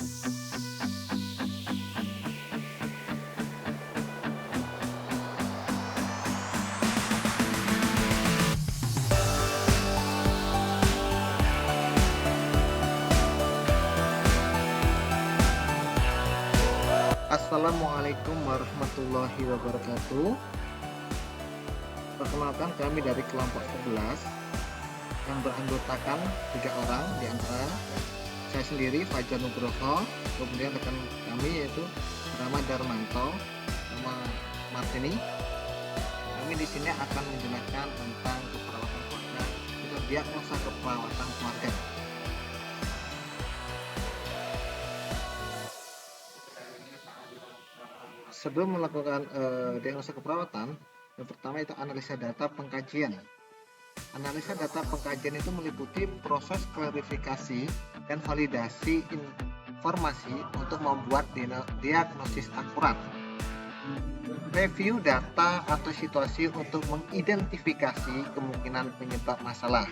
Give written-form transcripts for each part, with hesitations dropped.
Assalamualaikum warahmatullahi wabarakatuh. Perkenalkan, kami dari kelompok 11 yang beranggotakan 3 orang, di antara saya sendiri Fajar Nugroho, kemudian rekan kami yaitu Rama Darmanto sama Martini. Kami di sini akan menjelaskan tentang keperawatan keluarga, itu diagnosa keperawatan keluarga. Sebelum melakukan diagnosa keperawatan, yang pertama itu analisa data pengkajian. Analisa data pengkajian itu meliputi proses klarifikasi dan validasi informasi untuk membuat diagnosis akurat. Review data atau situasi untuk mengidentifikasi kemungkinan penyebab masalah.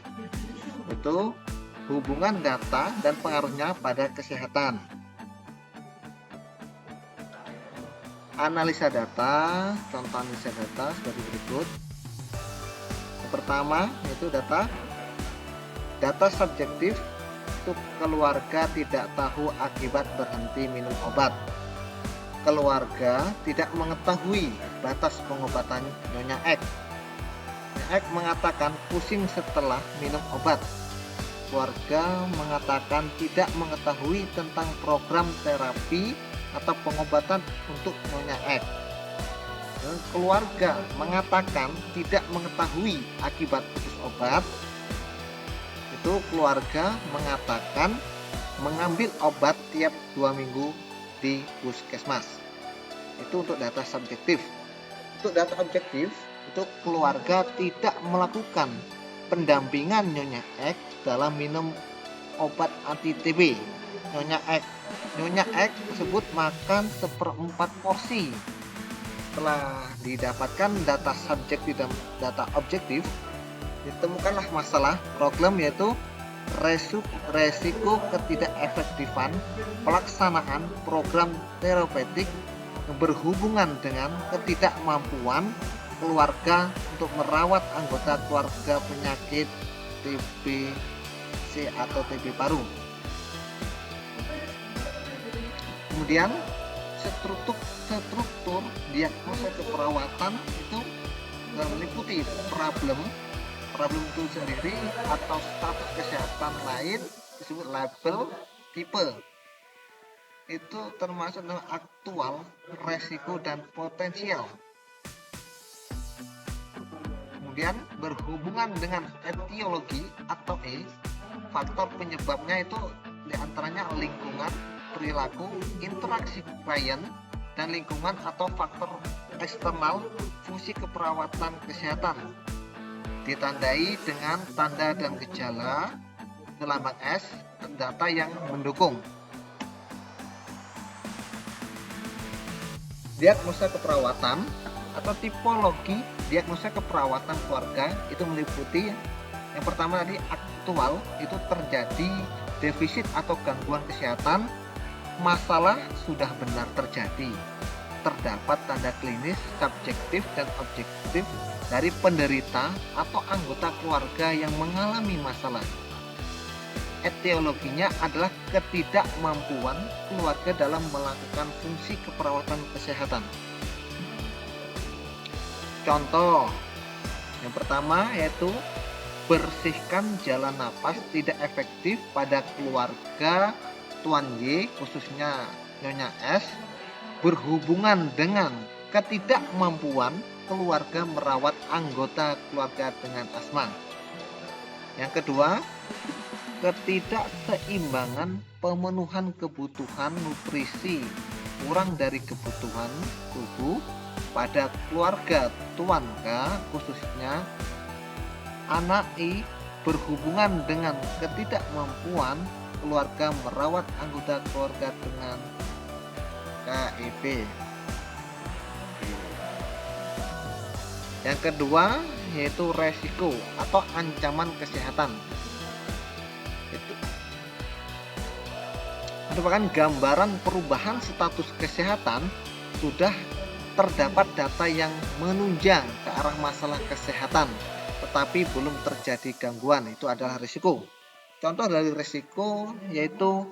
Itu hubungan data dan pengaruhnya pada kesehatan. Analisa data, contoh analisa data seperti berikut. Yang pertama yaitu data subjektif untuk keluarga tidak tahu akibat berhenti minum obat. Keluarga tidak mengetahui batas pengobatan Nyonya X. Nyonya X mengatakan pusing setelah minum obat. Keluarga mengatakan tidak mengetahui tentang program terapi atau pengobatan untuk Nyonya X. Dan keluarga mengatakan tidak mengetahui akibat putus obat. Itu keluarga mengatakan mengambil obat tiap 2 minggu di puskesmas. Itu untuk data subjektif. Untuk data objektif, itu keluarga tidak melakukan pendampingan Nyonya X dalam minum obat anti TB. Nyonya X tersebut makan 1/4 porsi. Setelah didapatkan data subjektif dan data objektif, ditemukanlah masalah problem, yaitu resiko ketidakefektifan pelaksanaan program terapeutik berhubungan dengan ketidakmampuan keluarga untuk merawat anggota keluarga penyakit TBC atau TB paru. Kemudian struktur diagnosa keperawatan itu meliputi problem itu sendiri atau status kesehatan lain, disebut label, tipe. Itu termasuk dalam aktual, resiko, dan potensial. Kemudian berhubungan dengan etiologi atau faktor penyebabnya itu diantaranya lingkungan, perilaku, interaksi klien dan lingkungan atau faktor eksternal fungsi keperawatan kesehatan. Ditandai dengan tanda dan gejala gelambang S dan data yang mendukung. Diagnosa keperawatan atau tipologi diagnosa keperawatan keluarga itu meliputi yang pertama tadi aktual, itu terjadi defisit atau gangguan kesehatan, masalah sudah benar terjadi, terdapat tanda klinis subjektif dan objektif dari penderita atau anggota keluarga yang mengalami masalah. Etiologinya adalah ketidakmampuan keluarga dalam melakukan fungsi keperawatan kesehatan. Contoh yang pertama yaitu bersihkan jalan napas tidak efektif pada keluarga Tuan Y, khususnya Nyonya S, berhubungan dengan ketidakmampuan keluarga merawat anggota keluarga dengan asma. Yang kedua, ketidakseimbangan pemenuhan kebutuhan nutrisi kurang dari kebutuhan tubuh pada keluarga Tuan K, khususnya anak I, berhubungan dengan ketidakmampuan keluarga merawat anggota keluarga dengan KIP. Yang kedua yaitu resiko atau ancaman kesehatan. merupakan gambaran perubahan status kesehatan. Sudah terdapat data yang menunjang ke arah masalah kesehatan, tetapi belum terjadi gangguan, itu adalah risiko. Contoh dari risiko yaitu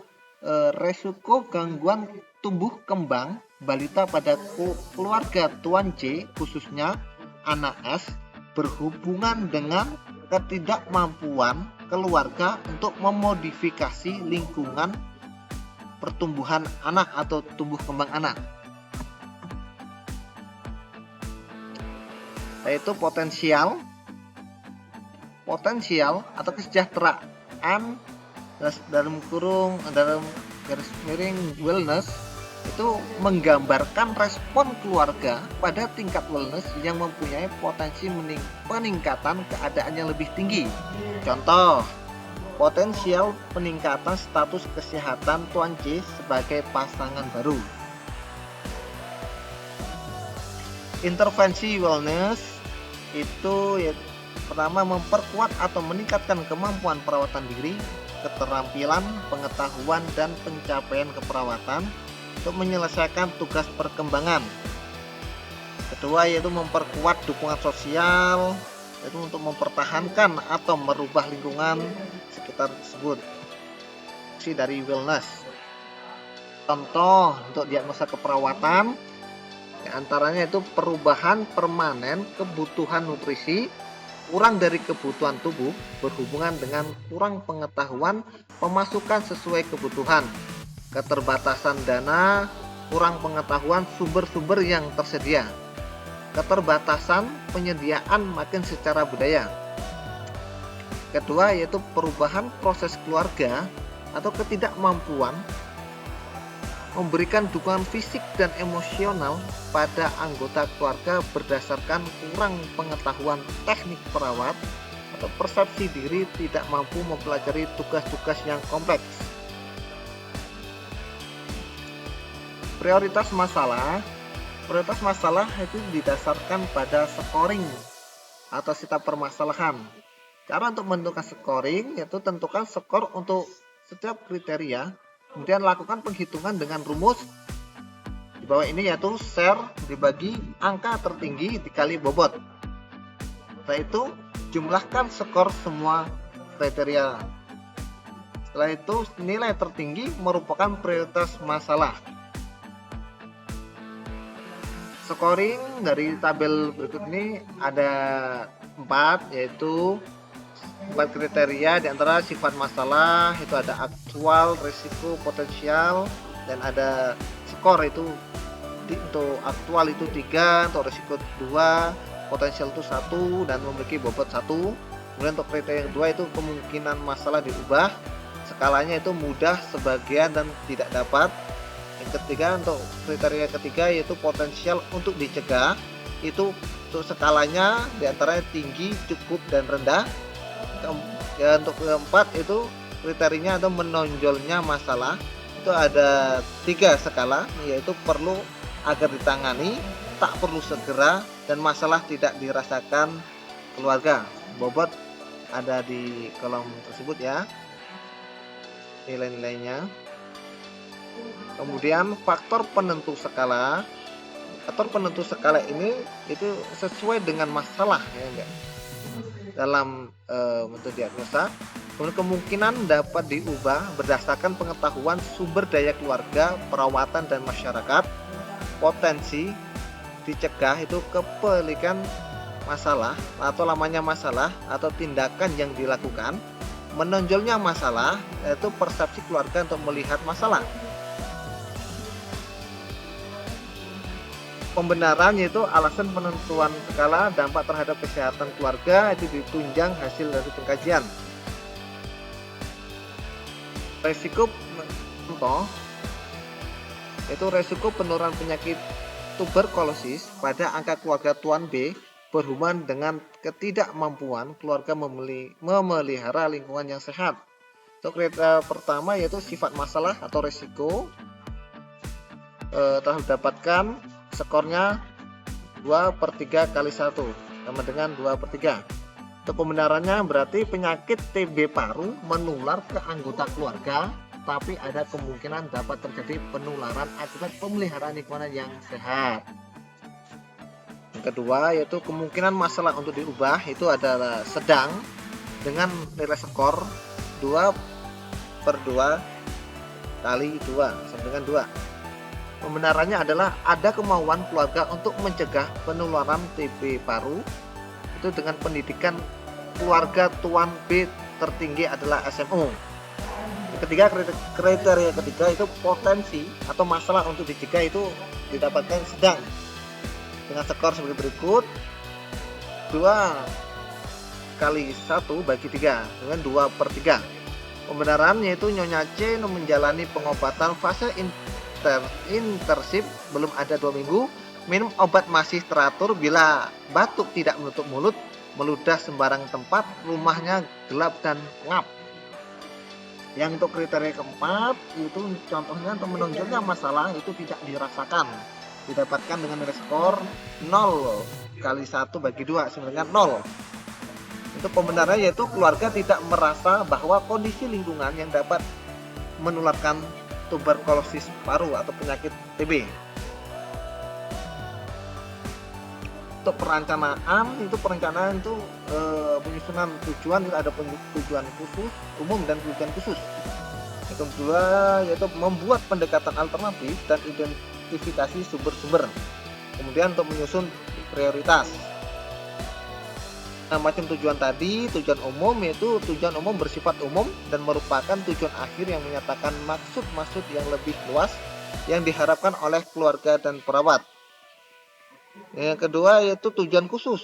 risiko gangguan tumbuh kembang balita pada keluarga tuan J, khususnya anak S, berhubungan dengan ketidakmampuan keluarga untuk memodifikasi lingkungan pertumbuhan anak atau tumbuh kembang anak. Yaitu potensial atau kesejahteraan dalam garis miring wellness itu menggambarkan respon keluarga pada tingkat wellness yang mempunyai potensi peningkatan keadaan yang lebih tinggi. Contoh, potensial peningkatan status kesehatan tuan J sebagai pasangan baru. Intervensi wellness itu ya, pertama memperkuat atau meningkatkan kemampuan perawatan diri, keterampilan, pengetahuan, dan pencapaian keperawatan untuk menyelesaikan tugas perkembangan. Kedua yaitu memperkuat dukungan sosial, yaitu untuk mempertahankan atau merubah lingkungan sekitar tersebut. Fungsi dari wellness. Contoh untuk diagnosa keperawatan antaranya itu perubahan permanen kebutuhan nutrisi, kurang dari kebutuhan tubuh berhubungan dengan kurang pengetahuan pemasukan sesuai kebutuhan, keterbatasan dana, kurang pengetahuan sumber-sumber yang tersedia, keterbatasan penyediaan makin secara budaya. Kedua yaitu perubahan proses keluarga atau ketidakmampuan memberikan dukungan fisik dan emosional pada anggota keluarga berdasarkan kurang pengetahuan teknik perawat atau persepsi diri tidak mampu mempelajari tugas-tugas yang kompleks. Prioritas masalah itu didasarkan pada scoring atau setiap permasalahan. Cara untuk menentukan scoring yaitu tentukan skor untuk setiap kriteria, kemudian lakukan penghitungan dengan rumus di bawah ini yaitu share dibagi angka tertinggi dikali bobot. Setelah itu jumlahkan skor semua kriteria. Setelah itu nilai tertinggi merupakan prioritas masalah. Scoring dari tabel berikut ini ada 4 yaitu 4 kriteria, di antara sifat masalah itu ada aktual, risiko, potensial, dan ada skor itu untuk aktual itu 3, untuk risiko 2, potensial itu 1 dan memiliki bobot 1. Kemudian untuk kriteria yang 2 itu kemungkinan masalah diubah, skalanya itu mudah, sebagian, dan tidak dapat. Yang ketiga untuk kriteria ketiga yaitu potensial untuk dicegah, itu untuk skalanya diantaranya tinggi, cukup, dan rendah. Ya, untuk keempat itu kriterianya atau menonjolnya masalah itu ada 3 skala, yaitu perlu agar ditangani, tak perlu segera, dan masalah tidak dirasakan keluarga. Bobot ada di kolom tersebut ya, nilai-nilainya. Kemudian faktor penentu skala. Faktor penentu skala ini itu sesuai dengan masalah ya enggak? Dalam bentuk diagnosa. Kemudian kemungkinan dapat diubah berdasarkan pengetahuan sumber daya keluarga, perawatan, dan masyarakat. Potensi dicegah itu kepelikan masalah atau lamanya masalah atau tindakan yang dilakukan. Menonjolnya masalah yaitu persepsi keluarga untuk melihat masalah. Pembenaran yaitu alasan penentuan skala dampak terhadap kesehatan keluarga itu ditunjang hasil dari pengkajian. Resiko contoh itu resiko penurunan penyakit tuberkulosis pada angka keluarga tuan B berhubungan dengan ketidakmampuan keluarga memelihara lingkungan yang sehat. Untuk kriteria pertama yaitu sifat masalah atau resiko telah didapatkan skornya 2/3 kali 1 sama dengan 2/3. Untuk pembenarannya berarti penyakit TB paru menular ke anggota keluarga tetapi ada kemungkinan dapat terjadi penularan akibat pemeliharaan lingkungan yang sehat. Yang kedua yaitu kemungkinan masalah untuk diubah itu adalah sedang dengan nilai skor 2/2 kali 2 sama dengan 2. Pembenarannya adalah ada kemauan keluarga untuk mencegah penularan TB paru itu dengan pendidikan keluarga tuan B tertinggi adalah SMO. Ketiga, kriteria ketiga itu potensi atau masalah untuk dicegah itu didapatkan sedang dengan skor sebagai berikut 2 kali 1 bagi 3 dengan 2/3. Pembenaran yaitu Nyonya C menjalani pengobatan fase intensif belum ada 2 minggu, minum obat masih teratur, bila batuk tidak menutup mulut, meludah sembarang tempat, rumahnya gelap dan ngap. Yang untuk kriteria keempat itu contohnya untuk menonjolnya masalah itu tidak dirasakan, didapatkan dengan nilai skor 0 kali 1 bagi 2 sama dengan 0. Untuk pembenarannya yaitu keluarga tidak merasa bahwa kondisi lingkungan yang dapat menularkan tuberkulosis paru atau penyakit TB. Untuk perencanaan itu penyusunan tujuan itu ada tujuan khusus, umum dan tujuan khusus. Yang kedua yaitu membuat pendekatan alternatif dan identifikasi sumber-sumber. Kemudian untuk menyusun prioritas. Nah, macam tujuan tadi, tujuan umum yaitu tujuan umum bersifat umum dan merupakan tujuan akhir yang menyatakan maksud-maksud yang lebih luas yang diharapkan oleh keluarga dan perawat. Yang kedua yaitu tujuan khusus.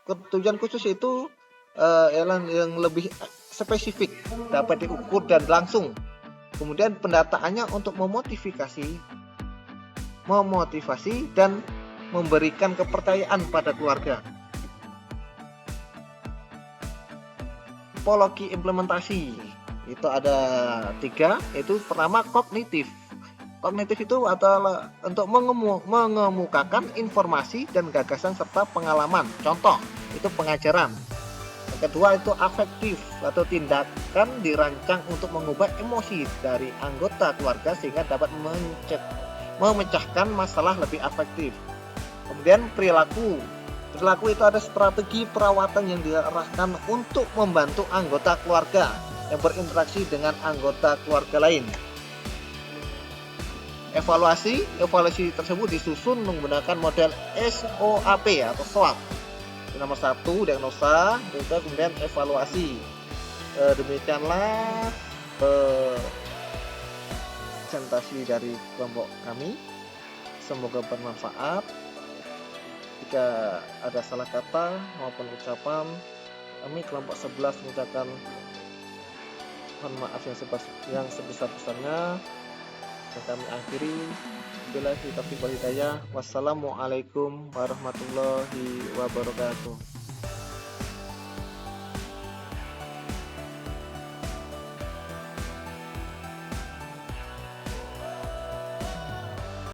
Tujuan khusus itu yang lebih spesifik, dapat diukur dan langsung. Kemudian pendataannya untuk memotivasi dan memberikan kepercayaan pada keluarga. Tipologi implementasi itu ada 3, yaitu pertama kognitif. Kognitif itu adalah untuk mengemukakan informasi dan gagasan serta pengalaman. Contoh itu pengajaran. Yang kedua itu afektif atau tindakan dirancang untuk mengubah emosi dari anggota keluarga sehingga dapat memecahkan masalah lebih efektif. Kemudian perilaku. Perilaku itu ada strategi perawatan yang diarahkan untuk membantu anggota keluarga yang berinteraksi dengan anggota keluarga lain. Evaluasi tersebut disusun menggunakan model SOAP atau SWOT. Nomor 1 diagnosa, kemudian evaluasi. Demikianlah presentasi dari kelompok kami. Semoga bermanfaat. Jika ada salah kata maupun ucapan, kami kelompok 11 mengucapkan mohon maaf yang sebesar-besarnya. Dan kami akhiri billahi taufiq wal hidayah. Wassalamualaikum warahmatullahi wabarakatuh.